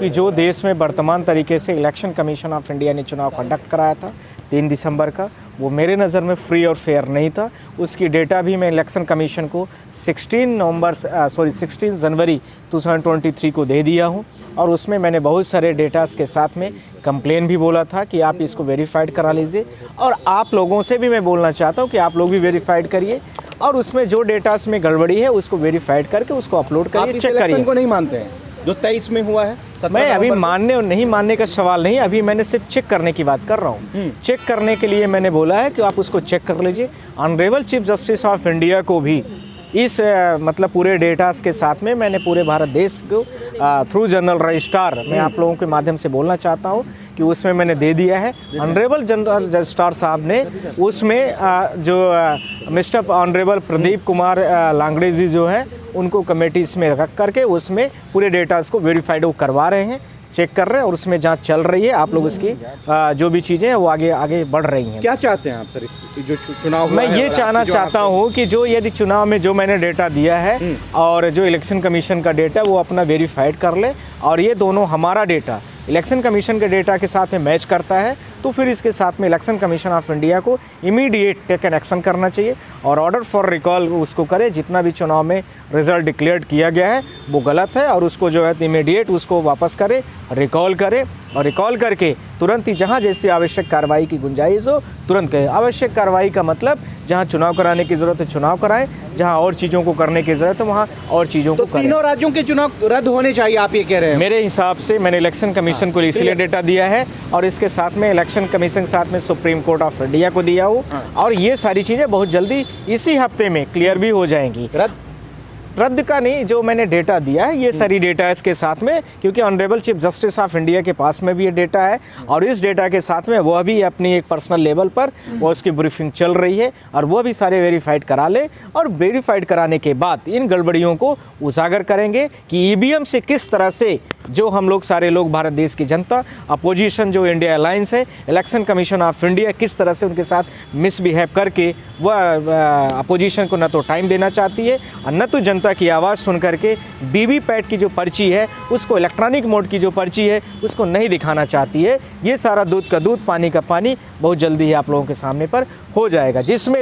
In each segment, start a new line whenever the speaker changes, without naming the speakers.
कि जो देश में वर्तमान तरीके से इलेक्शन कमीशन ऑफ इंडिया ने चुनाव कंडक्ट कराया था 3 दिसंबर का, वो मेरे नज़र में फ्री और फेयर नहीं था। उसकी डेटा भी मैं इलेक्शन कमीशन को 16 जनवरी 2023 को दे दिया हूँ, और उसमें मैंने बहुत सारे डेटास के साथ में कंप्लेन भी बोला था कि आप इसको वेरीफाइड करा लीजिए, और आप लोगों से भी मैं बोलना चाहता हूँ कि आप लोग भी वेरीफाइड करिए, और उसमें जो डेटास में गड़बड़ी है उसको वेरीफाइड करके उसको अपलोड करिए, चेक करिए।
इलेक्शन को नहीं मानते हैं जो 23 में हुआ है?
मैं अभी मानने और नहीं मानने का सवाल नहीं, अभी मैंने सिर्फ चेक करने की बात कर रहा हूँ। चेक करने के लिए मैंने बोला है कि आप उसको चेक कर लीजिए। Honourable chief justice of India को भी इस मतलब पूरे डेटास के साथ में मैंने पूरे भारत देश को थ्रू जनरल रजिस्ट्रार मैं आप लोगों के माध्यम से बोलना चाहता हूँ कि उसमें मैंने दे दिया है। ऑनरेबल जनरल रजिस्ट्रार साहब ने उसमें जो मिस्टर ऑनरेबल प्रदीप कुमार लांगड़े जी जो है उनको कमेटीज में रख करके उसमें पूरे डेटास को वेरीफाइड वो करवा रहे हैं, चेक कर रहे हैं, और उसमें जांच चल रही है। आप लोग उसकी जो भी चीज़ें हैं वो आगे बढ़ रही हैं।
क्या चाहते हैं आप सर इस जो चुनाव?
मैं ये चाहना चाहता हूँ कि जो यदि चुनाव में जो मैंने डेटा दिया है और जो इलेक्शन कमीशन का डेटा वो अपना वेरीफाइड कर ले, और ये दोनों हमारा डेटा इलेक्शन कमीशन के डेटा के साथ में मैच करता है, तो फिर इसके साथ में इलेक्शन कमीशन ऑफ इंडिया को इमीडिएट टेकन एक्शन करना चाहिए और ऑर्डर फॉर रिकॉल उसको करे। जितना भी चुनाव में रिजल्ट डिक्लेयर किया गया है वो गलत है, और उसको जो है इमीडिएट उसको वापस करे, रिकॉल करे, और रिकॉल करके तुरंत ही जहां जैसे आवश्यक कार्रवाई की गुंजाइश हो तुरंत करें। आवश्यक कार्रवाई का मतलब जहां चुनाव कराने की ज़रूरत है चुनाव कराएं, जहां और चीज़ों को करने की ज़रूरत है वहां और चीज़ों को करें।
तीनों राज्यों के चुनाव रद्द होने चाहिए आप ये कह रहे हैं?
मेरे हिसाब से मैंने इलेक्शन कमीशन को इसलिए डेटा दिया है, और इसके साथ में इलेक्शन कमीशन के साथ में सुप्रीम कोर्ट ऑफ इंडिया को दिया हूँ, और ये सारी चीज़ें बहुत जल्दी इसी हफ्ते में क्लियर भी हो जाएंगी। रद्द का नहीं, जो मैंने डेटा दिया है ये सारी डेटा है इसके साथ में, क्योंकि honourable chief justice of India के पास में भी ये डेटा है, और इस डेटा के साथ में वह भी अपनी एक पर्सनल लेवल पर वो उसकी ब्रीफिंग चल रही है, और वह भी सारे वेरीफाइड करा ले, और वेरीफाइड कराने के बाद इन गड़बड़ियों को उजागर करेंगे कि ईवीएम से किस तरह से जो हम लोग सारे लोग भारत देश की जनता, अपोजिशन जो इंडिया अलायंस है, इलेक्शन कमीशन ऑफ इंडिया किस तरह से उनके साथ मिसबिहेव करके वह अपोजिशन को न तो टाइम देना चाहती है और न तो जनता की आवाज़ सुन करके वीवीपैट की जो पर्ची है उसको, इलेक्ट्रॉनिक मोड की जो पर्ची है उसको नहीं दिखाना चाहती है। ये सारा दूध का दूध पानी का पानी बहुत जल्दी ही आप लोगों के सामने पर हो जाएगा, जिसमें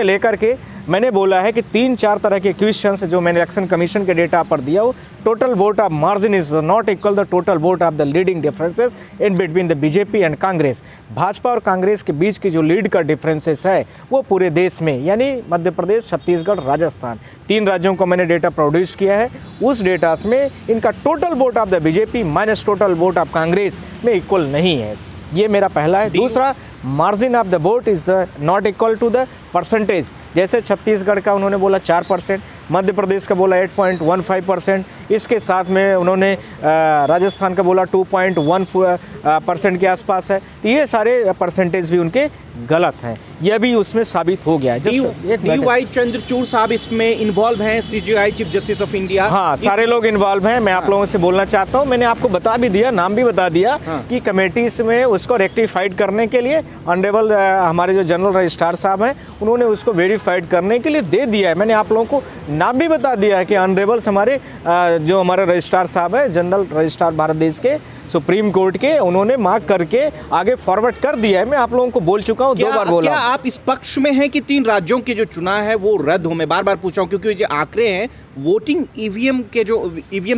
लेकर के मैंने बोला है कि 3-4 तरह के क्वेश्चंस जो मैंने इलेक्शन कमीशन के डेटा पर दिया हो। Total vote of margin is not equal the total vote of the leading differences in between the BJP and Congress. Bhajpa और कांग्रेस के बीच की जो लीड का डिफरेंसेस है वो पूरे देश में, यानी मध्य प्रदेश, छत्तीसगढ़, राजस्थान, 3 राज्यों को मैंने डेटा प्रोड्यूस किया है। उस डेटास में इनका total vote of the BJP minus total vote of Congress में इक्वल नहीं है। ये मेरा पहला है। दूसरा, margin of the vote is the not equal to the percentage. जैसे छत्तीसगढ़ का उन्होंने बोला 4%, मध्य प्रदेश का बोला 8.15%, इसके साथ में उन्होंने राजस्थान का बोला 2.1% के आसपास है। तो ये सारे परसेंटेज भी उनके गलत हैं, यह भी उसमें साबित हो गया है।
डी.वाई. चंद्रचूड़ साहब इसमें इन्वॉल्व हैं, CJI chief justice of India.
हाँ, सारे लोग इन्वॉल्व हैं। मैं आप लोगों से बोलना चाहता हूँ, मैंने आपको बता भी दिया, नाम भी बता दिया कि कमेटीज में उसको रेक्टिफाइड करने के लिए ऑनरेबल हमारे जो जनरल रजिस्ट्रार साहब हैं उन्होंने उसको वेरीफाइड करने के लिए दे दिया है। मैंने आप लोगों को नाम भी बता दिया है कि ऑनरेबल्स हमारे जो हमारे रजिस्ट्रार साहब है, जनरल रजिस्ट्रार भारत देश के सुप्रीम कोर्ट के, उन्होंने मार्क करके आगे फॉरवर्ड कर दिया है। मैं आप लोगों को बोल चुका हूँ, 2 बार बोला।
क्या आप इस पक्ष में हैं कि 3 राज्यों के जो चुनाव है वो रद्द हो? मैं बार बार पूछ रहा हूँ क्योंकि जो आंकड़े हैं वोटिंग ईवीएम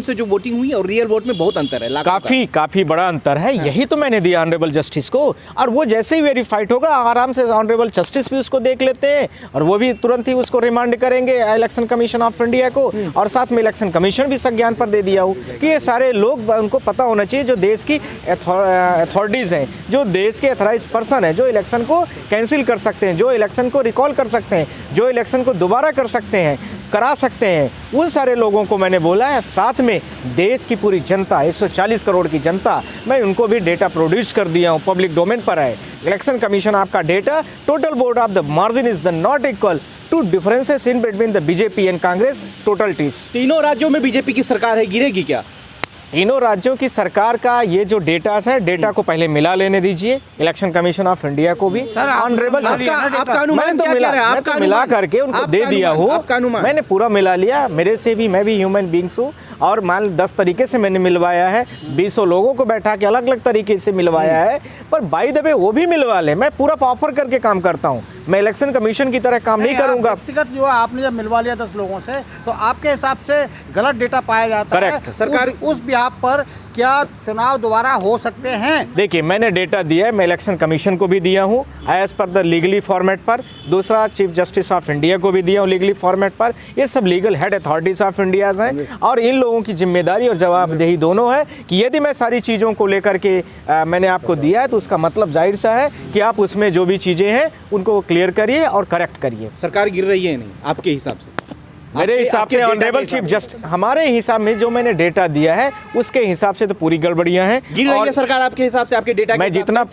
से जो वोटिंग हुई और रियल वोट में बहुत अंतर है,
काफी बड़ा अंतर है। यही तो मैंने दिया ऑनरेबल जस्टिस को, और वो जैसे ही वेरीफाइड होगा आराम से ऑनरेबल जस्टिस भी उसको देख लेते हैं, और वो भी तुरंत ही उसको रिमांड करेंगे इलेक्शन कमीशन ऑफ इंडिया को, और साथ में इलेक्शन कमीशन भी संज्ञान पर दे दिया हो कि ये सारे लोग, उनको पता होना चाहिए जो देश की अथॉरिटीज़ हैं, जो देश के अथॉराइज पर्सन है, जो इलेक्शन को कैंसिल कर सकते हैं, जो इलेक्शन को रिकॉल कर सकते हैं, जो इलेक्शन को दोबारा करा सकते हैं, उन सारे लोगों को मैंने बोला है। साथ में देश की पूरी जनता, 140 करोड़ की जनता, मैं उनको भी डेटा प्रोड्यूस कर दिया हूँ, पब्लिक डोमेन पर है। इलेक्शन कमीशन आपका data, total vote of the margin is the not equal to differences in between the BJP and Congress, total टीस।
तीनों राज्यों में बीजेपी की सरकार है, गिरेगी क्या?
तीनों राज्यों की सरकार का ये जो डेटा है, डेटा को पहले मिला लेने दीजिए इलेक्शन कमीशन ऑफ इंडिया को भी। ऑनरेबल मिला करके उनको दे दिया हो, मैंने पूरा मिला लिया। मेरे से भी, मैं भी ह्यूमन बींग्स हूँ, और मान 10 तरीके से मैंने मिलवाया है, 20 लोगों को बैठा के अलग अलग तरीके से मिलवाया है, पर बाय द वे वो भी मिलवा ले, मैं पूरा ऑफर करके काम करता हूँ, मैं इलेक्शन कमीशन की तरह काम नहीं करूंगा।
व्यक्तिगत जो है आपने जब मिलवा लिया 10 लोगों से, तो आपके हिसाब से गलत डेटा पाया जाता है।
Correct।
सरकार उस बिहाफ पर क्या चुनाव दोबारा हो सकते हैं?
देखिए, मैंने डेटा दिया है, मैं इलेक्शन कमीशन को भी दिया हूँ as per the legally format पर, दूसरा चीफ जस्टिस ऑफ इंडिया को भी दिया हूँ लीगली फॉर्मेट पर। ये सब legal head authorities of India हैं और इन लोगों की जिम्मेदारी और जवाबदेही दोनों है कि यदि मैं सारी चीज़ों को लेकर के मैंने आपको दिया है तो उसका मतलब जाहिर सा है कि आप उसमें जो भी चीज़ें हैं उनको क्लियर करिए और करेक्ट करिए।
सरकार गिर रही है नहीं आपके हिसाब से?
मेरे हिसाब से ऑनरेबल चीफ जस्टिस, हमारे हिसाब में जो मैंने डेटा दिया है उसके हिसाब से तो पूरी गड़बड़ियां हैं।
गिर रही है सरकार आपके हिसाब से, आपके डेटा के
मैं जितना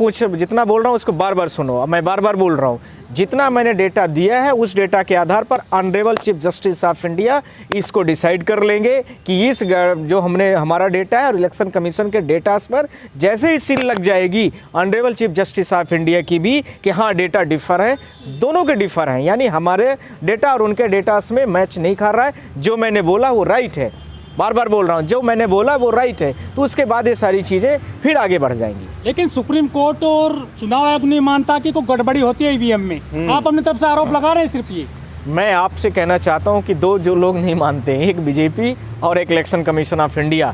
बोल रहा हूँ उसको बार बार सुनो, अब मैं बार बार बोल रहा हूँ। जितना मैंने डेटा दिया है उस डेटा के आधार पर honourable chief justice of India इसको डिसाइड कर लेंगे कि इस जो हमारा डेटा है और इलेक्शन कमीशन के डेटा पर जैसे ही सील लग जाएगी honourable chief justice of India की भी कि हाँ डेटा डिफर है, दोनों के डिफर हैं, यानी हमारे डेटा और उनके डेटा में मैच नहीं खा रहा है। जो मैंने बोला वो राइट है, बार बार बोल रहा हूँ, जो मैंने बोला वो राइट है, तो उसके बाद ये सारी चीज़ें फिर आगे बढ़ जाएंगी।
लेकिन सुप्रीम कोर्ट और चुनाव आयोग नहीं मानता कि कोई गड़बड़ी होती है ईवीएम में। आप अपनी तरफ से आरोप लगा रहे हैं सिर्फ ये।
मैं आपसे कहना चाहता हूं कि दो जो लोग नहीं मानते हैं, एक बीजेपी और एक इलेक्शन कमीशन ऑफ इंडिया।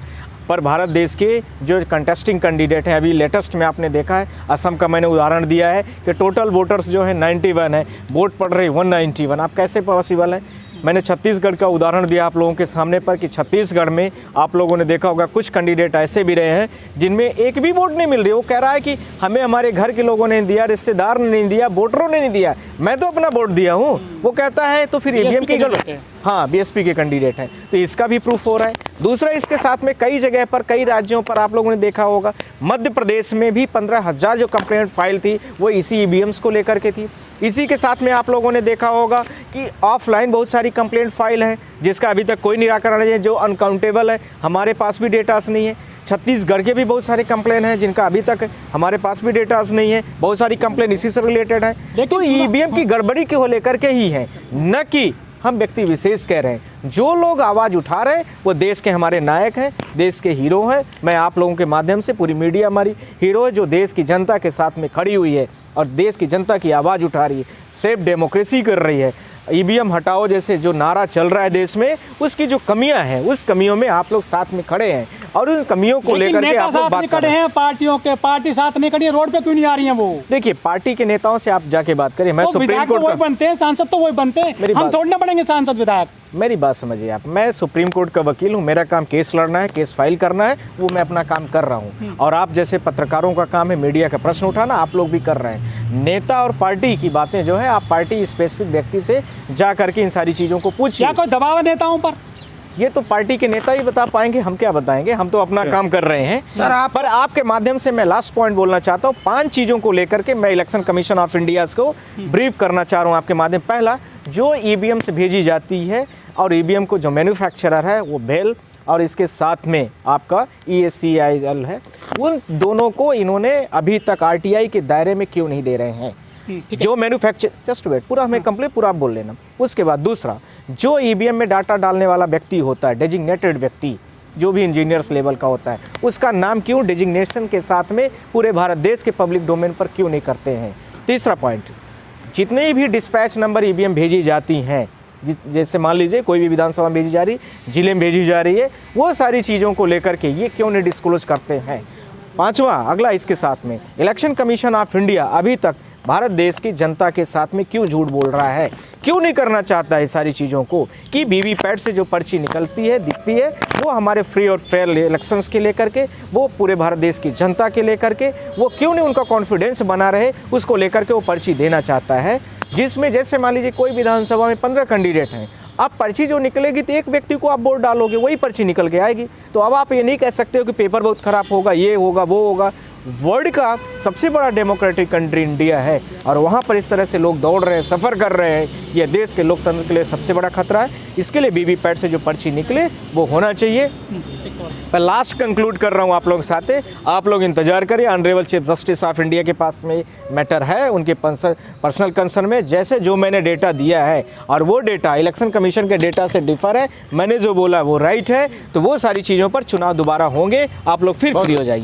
पर भारत देश के जो कंटेस्टिंग कैंडिडेट हैं, अभी लेटेस्ट में आपने देखा है असम का मैंने उदाहरण दिया है कि टोटल वोटर्स जो है 91 है, वोट पड़ रहे 191। आप कैसे पॉसिबल है? मैंने छत्तीसगढ़ का उदाहरण दिया आप लोगों के सामने पर कि छत्तीसगढ़ में आप लोगों ने देखा होगा कुछ कैंडिडेट ऐसे भी रहे हैं जिनमें एक भी वोट नहीं मिल रही। वो कह रहा है कि हमें हमारे घर के लोगों ने दिया, रिश्तेदार ने नहीं दिया, वोटरों ने नहीं दिया, मैं तो अपना वोट दिया हूँ। वो कहता है तो फिर ईवीएम की गड़बड़ी। हाँ, बीएसपी के कैंडिडेट हैं, तो इसका भी प्रूफ हो रहा है। दूसरा, इसके साथ में कई जगह पर, कई राज्यों पर आप लोगों ने देखा होगा, मध्य प्रदेश में भी 15,000 जो कंप्लेंट फाइल थी वो इसी ईवीएम्स को लेकर के थी। इसी के साथ में आप लोगों ने देखा होगा कि ऑफलाइन बहुत सारी कंप्लेंट फाइल हैं जिसका अभी तक कोई निराकरण नहीं है, जो अनकाउंटेबल है, हमारे पास भी डेटास नहीं है। छत्तीसगढ़ के भी बहुत सारे कंप्लेन हैं जिनका अभी तक हमारे पास भी डेटास नहीं है, बहुत सारी कंप्लेन इसी से रिलेटेड है। तो ईवीएम की गड़बड़ी को लेकर के ही है, न कि हम व्यक्ति विशेष कह रहे हैं। जो लोग आवाज़ उठा रहे हैं वो देश के हमारे नायक हैं, देश के हीरो हैं। मैं आप लोगों के माध्यम से, पूरी मीडिया हमारी हीरो है जो देश की जनता के साथ में खड़ी हुई है और देश की जनता की आवाज़ उठा रही है, सेफ डेमोक्रेसी कर रही है। ईवीएम हटाओ जैसे जो नारा चल रहा है देश में, उसकी जो कमियां हैं उस कमियों में आप लोग साथ में खड़े हैं और उन कमियों को लेकर के आप लोग बात कर रहे हैं।
पार्टियों के पार्टी साथ नहीं खड़ी है, रोड पे क्यों नहीं आ रही है वो?
देखिए, पार्टी के नेताओं से आप जाके बात करिए। मैं सुप्रीम कोर्ट
वही बनते हैं, सांसद तो वही बनते हैं, हम थोड़ी ना बनेंगे सांसद विधायक।
मेरी बात समझिए आप, मैं सुप्रीम कोर्ट का वकील हूँ, मेरा काम केस लड़ना है, केस फाइल करना है, वो मैं अपना काम कर रहा हूँ। और आप जैसे पत्रकारों का काम है मीडिया का प्रश्न उठाना, आप लोग भी कर रहे हैं। नेता और पार्टी की बातें जो है आप पार्टी स्पेसिफिक व्यक्ति से जा करके इन सारी चीज़ों को पूछिए।
क्या कोई दबाव है नेताओं पर?
ये तो पार्टी के नेता ही बता पाएंगे, हम क्या बताएंगे, हम तो अपना काम कर रहे हैं।
सर, आप
पर आपके माध्यम से मैं लास्ट पॉइंट बोलना चाहता हूँ। 5 चीज़ों को लेकर के मैं इलेक्शन कमीशन ऑफ इंडिया को ब्रीफ करना चाह रहा हूँ आपके माध्यम। पहला, जो ईवीएम से भेजी जाती है और ईवीएम को जो मैन्युफैक्चरर है वो बेल और इसके साथ में आपका ESCIL है, उन दोनों को इन्होंने अभी तक RTI के दायरे में क्यों नहीं दे रहे हैं? जो मैन्युफैक्चर, जस्ट वेट, पूरा हमें कंप्लीट पूरा आप बोल लेना। उसके बाद दूसरा, जो ईवीएम में डाटा डालने वाला व्यक्ति होता है, डेजिग्नेटेड व्यक्ति, जो भी इंजीनियर्स लेवल का होता है, उसका नाम क्यों डेजिग्नेशन के साथ में पूरे भारत देश के पब्लिक डोमेन पर क्यों नहीं करते हैं? तीसरा पॉइंट, जितने भी डिस्पैच नंबर ईवीएम भेजी जाती हैं, जैसे मान लीजिए कोई भी विधानसभा में भेजी जा रही, जिले में भेजी जा रही है, वो सारी चीज़ों को लेकर के ये क्यों नहीं डिस्क्लोज करते हैं? 5वां, अगला इसके साथ में, इलेक्शन कमीशन ऑफ इंडिया अभी तक भारत देश की जनता के साथ में क्यों झूठ बोल रहा है, क्यों नहीं करना चाहता है सारी चीज़ों को कि वीवीपैट से जो पर्ची निकलती है, दिखती है, वो हमारे फ्री और फेयर इलेक्शंस के लेकर के, वो पूरे भारत देश की जनता के लेकर के, वो क्यों नहीं उनका कॉन्फिडेंस बना रहे, उसको लेकर के वो पर्ची देना चाहता है। जिसमें जैसे मान लीजिए कोई विधानसभा में 15 कैंडिडेट हैं, अब पर्ची जो निकलेगी तो एक व्यक्ति को आप वोट डालोगे, वही पर्ची निकल के आएगी। तो अब आप ये नहीं कह सकते हो कि पेपर बहुत ख़राब होगा, ये होगा, वो होगा। वर्ल्ड का सबसे बड़ा डेमोक्रेटिक कंट्री इंडिया है और वहाँ पर इस तरह से लोग दौड़ रहे हैं, सफ़र कर रहे हैं, यह देश के लोकतंत्र के लिए सबसे बड़ा खतरा है। इसके लिए वीवीपैट से जो पर्ची निकले वो होना चाहिए। मैं लास्ट कंक्लूड कर रहा हूँ आप लोगों के साथ, आप लोग इंतजार करिए। Honourable chief justice of India के पास में मैटर है, उनके पर्सनल कंसर्न में जैसे जो मैंने डेटा दिया है और वो डेटा इलेक्शन कमीशन के डेटा से डिफर है, मैंने जो बोला वो राइट है, तो वो सारी चीज़ों पर चुनाव दोबारा होंगे, आप लोग फिर फ्री हो जाइए।